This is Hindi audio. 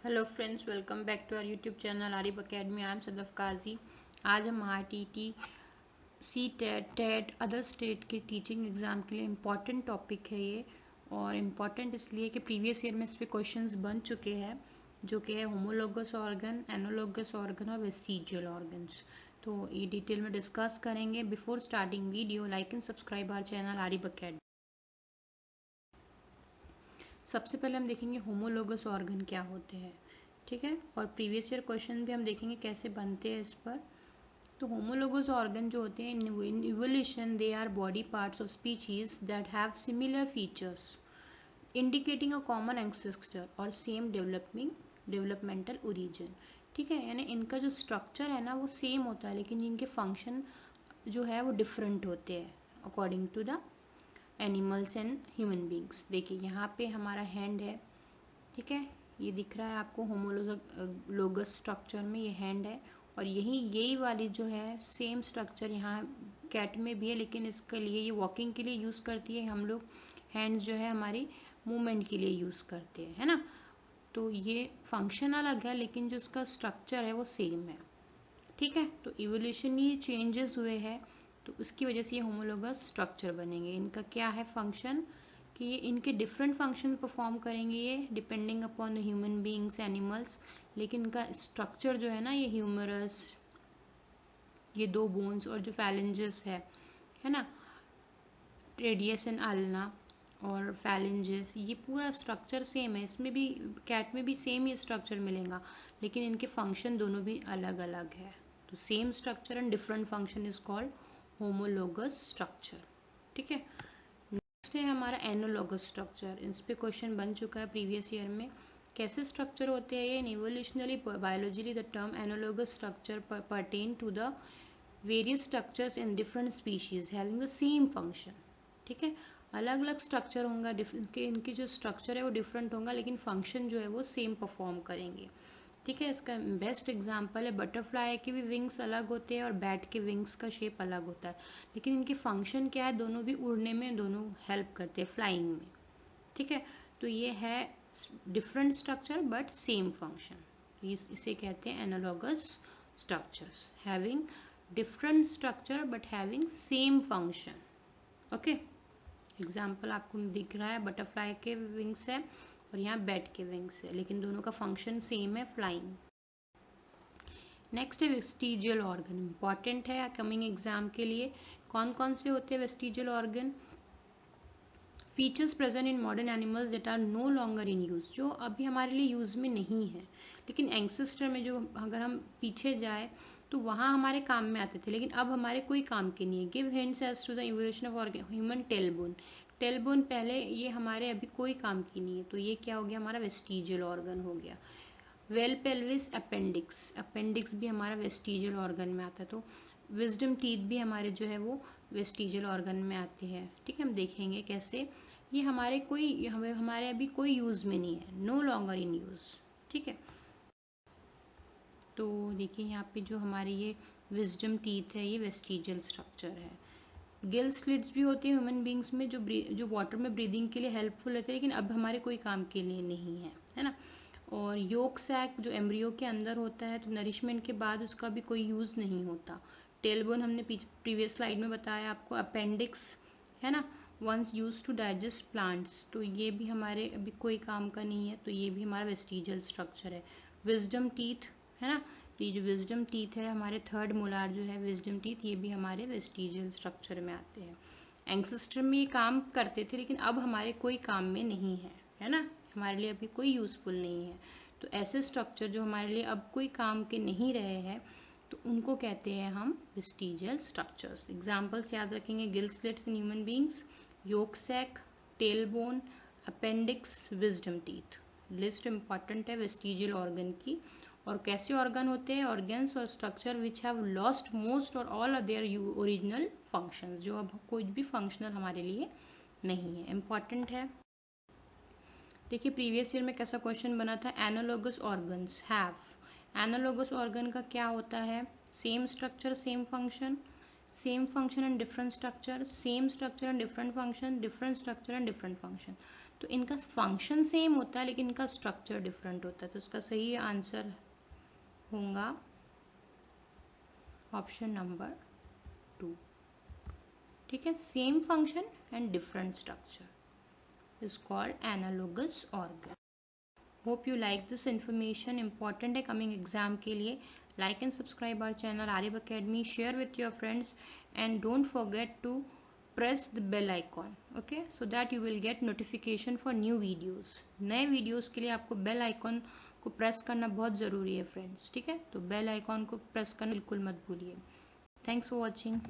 Hello friends, welcome back to our YouTube channel Arif academy. I am Sadaf Kazi. आज हम RTT, C TET other state के टीचिंग एग्ज़ाम के लिए इम्पॉर्टेंट टॉपिक है ये। और इम्पॉर्टेंट इसलिए कि प्रीवियस ईयर में इस पर क्वेश्चंस बन चुके हैं, जो कि है होमोलोगस ऑर्गन, एनोलोगस ऑर्गन और वेस्टिजियल ऑर्गन्स। तो ये डिटेल में डिस्कस करेंगे। Before starting video, like and subscribe our channel Arif academy. सबसे पहले हम देखेंगे होमोलोगस ऑर्गन क्या होते हैं, ठीक है। और प्रीवियस ईयर क्वेश्चन भी हम देखेंगे कैसे बनते हैं इस पर। तो होमोलोगस ऑर्गन जो होते हैं in evolution they our body parts of species that have similar features indicating a common ancestor और सेम डेवलपमेंटल ओरिजिन, ठीक है। यानी इनका जो स्ट्रक्चर है ना वो सेम होता है, लेकिन इनके फंक्शन जो है वो डिफरेंट होते हैं according to the animals and human beings. देखिए यहाँ पे हमारा हैंड है, ठीक है। ये दिख रहा है आपको होमोलोगस स्ट्रक्चर में, ये हैंड है। और यही वाली जो है सेम स्ट्रक्चर यहाँ कैट में भी है, लेकिन इसके लिए ये वॉकिंग के लिए यूज़ करती है। हम लोग हैंड्स जो है हमारी मूवमेंट के लिए यूज़ करते हैं, है ना। तो ये फंक्शन अलग है, लेकिन जो इसका स्ट्रक्चर है वो सेम है, ठीक है। तो इवोल्यूशनरी चेंजेस हुए हैं, तो उसकी वजह से ये होमोलोगस स्ट्रक्चर बनेंगे। इनका क्या है फंक्शन कि ये इनके डिफरेंट फंक्शन परफॉर्म करेंगे ये depending upon the human beings, animals, लेकिन इनका स्ट्रक्चर जो है ना, ये ह्यूमरस, ये दो बोन्स और जो फैलेंजेस है ना, रेडियस एंड आल्ना और फैलेंजेस, ये पूरा स्ट्रक्चर सेम है। इसमें भी कैट में भी सेम ही स्ट्रक्चर मिलेगा, लेकिन इनके फंक्शन दोनों भी अलग अलग है। तो same structure and different function is called homologous structure, ठीक है। नेक्स्ट है हमारा एनोलोगस स्ट्रक्चर। इस पे क्वेश्चन बन चुका है प्रीवियस ईयर में। कैसे स्ट्रक्चर होते हैं ये? In evolutionary biology the term analogous structure pertain to the various structures in different species having the same function, ठीक है। अलग अलग स्ट्रक्चर होगा, इनकी जो स्ट्रक्चर है वो डिफरेंट होगा, लेकिन फंक्शन जो है वो सेम परफॉर्म करेंगे, ठीक है। इसका बेस्ट एग्जांपल है बटरफ्लाई के भी विंग्स अलग होते हैं और बैट के विंग्स का शेप अलग होता है, लेकिन इनकी फंक्शन क्या है? दोनों भी उड़ने में दोनों हेल्प करते हैं, फ्लाइंग में, ठीक है। तो ये है different structure but same function. इसे कहते हैं analogous structures having different structure but having same function, okay. Example आपको दिख रहा है, बटरफ्लाई के विंग्स है और यहाँ बैट के विंग्स है, लेकिन दोनों का फंक्शन सेम है, फ्लाइंग। नेक्स्ट है वेस्टिजियल ऑर्गन, इंपॉर्टेंट है कमिंग एग्जाम के लिए। कौन कौन से होते हैं vestigial organ? Features present in modern animals that are no longer in use, जो अभी हमारे लिए यूज़ में नहीं है, लेकिन एंसेस्टर में जो अगर हम पीछे जाए तो वहाँ हमारे काम में आते थे, लेकिन अब हमारे कोई काम के नहीं है। Give hints as to the evolution of human tailbone. Tailbone पहले ये हमारे अभी कोई काम की नहीं है, तो ये क्या हो गया? हमारा वेस्टिजियल ऑर्गन हो गया। वेल पेल्विस अपेंडिक्स, अपेंडिक्स भी हमारा वेस्टिजियल ऑर्गन में आता है। तो विजडम टीथ भी हमारे जो है वो वेस्टिजियल ऑर्गन में आते हैं, ठीक है। हम देखेंगे कैसे। ये हमारे अभी कोई यूज़ में नहीं है, नो लॉन्गर इन यूज़, ठीक है। तो देखिए यहाँ पे जो हमारी ये विजडम टीथ है, ये वेस्टिजियल स्ट्रक्चर है। गिल स्लिट्स भी होते हैं ह्यूमन बींग्स में, जो वाटर में ब्रीदिंग के लिए हेल्पफुल रहते हैं, लेकिन अब हमारे कोई काम के लिए नहीं है ना। और योक सैक जो एम्ब्रियो के अंदर होता है, तो नरिशमेंट के बाद उसका भी कोई यूज़ नहीं होता। टेलबोन हमने प्रीवियस स्लाइड में बताया आपको। अपेंडिक्स है ना, once use to digest plants, तो ये भी हमारे अभी कोई काम का नहीं है, तो ये भी हमारा वेस्टिजियल स्ट्रक्चर है। विजडम टीथ है ना, तो ये जो विजडम टीथ है हमारे थर्ड मोलार जो है विजडम टीथ, ये भी हमारे वेस्टिजियल स्ट्रक्चर में आते हैं। एंसेस्टर में ये काम करते थे, लेकिन अब हमारे कोई काम में नहीं है ना, हमारे लिए अभी कोई यूज़फुल नहीं है। तो ऐसे स्ट्रक्चर जो हमारे लिए अब कोई काम के नहीं रहे हैं, तो उनको कहते हैं हम वेस्टिजियल स्ट्रक्चर्स। एग्जाम्पल्स याद रखेंगे, gill slits in human beings, yolk sac, tailbone, appendix, wisdom teeth. List important है वेस्टिजियल ऑर्गन की। और कैसे ऑर्गन होते हैं? ऑर्गन्स और structure which have lost most और ऑल देयर ओरिजिनल फंक्शंस, जो अब कोई भी फंक्शनल हमारे लिए नहीं है, इंपॉर्टेंट है। देखिए प्रीवियस ईयर में कैसा क्वेश्चन बना था, analogous organs have. Analogous organ का क्या होता है? Same structure same function, same function and different structure, same structure and different function, different structure and different function. तो इनका फंक्शन सेम होता है लेकिन इनका स्ट्रक्चर डिफरेंट होता है। तो इसका सही आंसर होगा ऑप्शन नंबर 2। ठीक है, same function and different structure is called analogous organ. Hope you like this information, important है कमिंग एग्जाम के लिए। Like and subscribe our channel Aryabh academy, share with your friends and don't forget to press the bell icon, okay, so that you will get notification for new videos। नए वीडियोस के लिए आपको बेल आइकॉन को प्रेस करना बहुत ज़रूरी है फ्रेंड्स। ठीक है, तो बेल आइकॉन को प्रेस करना बिल्कुल मत भूलिए। Thanks for watching.